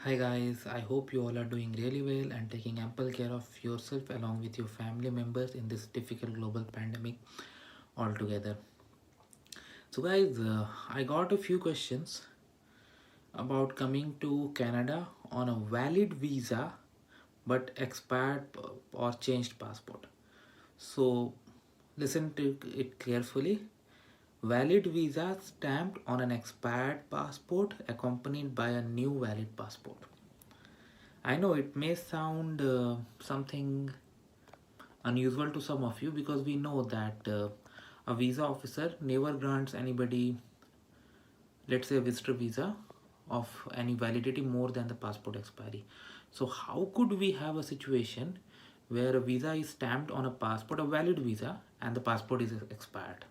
Hi guys, I hope you all are doing really well and taking ample care of yourself along with your family members in this difficult global pandemic altogether. So guys, I got a few questions about coming to Canada on a valid visa but expired or changed passport. So listen to it carefully. Valid visa stamped on an expired passport accompanied by a new valid passport. I know it may sound something unusual to some of you because we know that a visa officer never grants anybody, let's say, a visitor visa of any validity more than the passport expiry. So, how could we have a situation where a visa is stamped on a passport, a valid visa, and the passport is expired?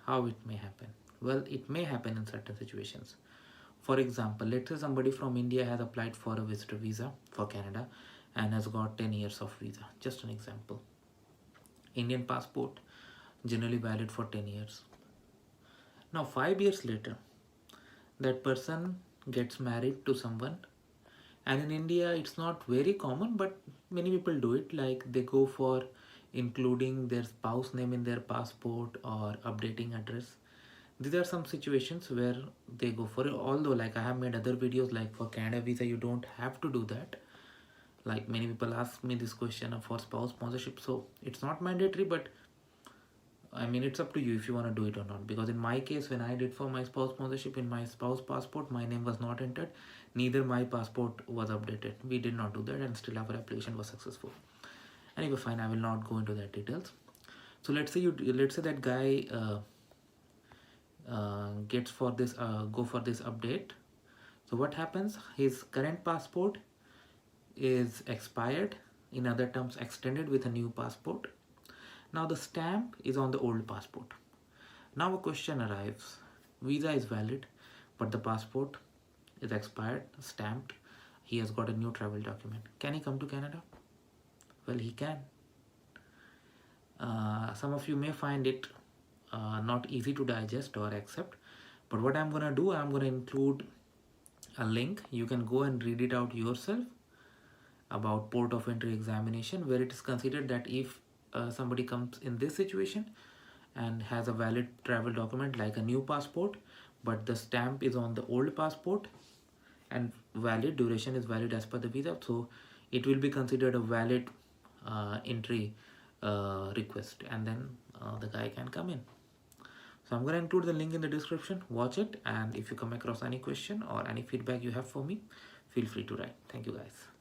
How it may happen? Well, it may happen in certain situations. For example, let's say somebody from India has applied for a visitor visa for Canada and has got 10 years of visa. Just an example. Indian passport generally valid for 10 years. Now, 5 years later, that person gets married to someone, and in India, it's not very common, but many people do it. Like they go for including their spouse name in their passport or updating address. These are some situations where they go for it. Although, like I have made other videos, like for Canada visa, you don't have to do that. Like many people ask me this question for spouse sponsorship, so it's not mandatory, but I mean, it's up to you if you want to do it or not. Because in my case, when I did for my spouse sponsorship in my spouse passport, my name was not entered. Neither my passport was updated. We did not do that, and still our application was successful. Anyway, fine. I will not go into that details. So let's say that guy gets for this go for this update. So what happens? His current passport is expired. In other terms, extended with a new passport. Now the stamp is on the old passport. Now a question arrives. Visa is valid, but the passport is expired, stamped. He has got a new travel document. Can he come to Canada? Well, he can. Some of you may find it not easy to digest or accept, but what I'm gonna do, I'm gonna include a link. You can go and read it out yourself about port of entry examination, where it is considered that if somebody comes in this situation and has a valid travel document like a new passport, but the stamp is on the old passport and valid duration is valid as per the visa, so it will be considered a valid entry request, and then the guy can come in. So I'm going to include the link in the description. Watch it, and if you come across any question or any feedback you have for me, feel free to write. Thank you guys.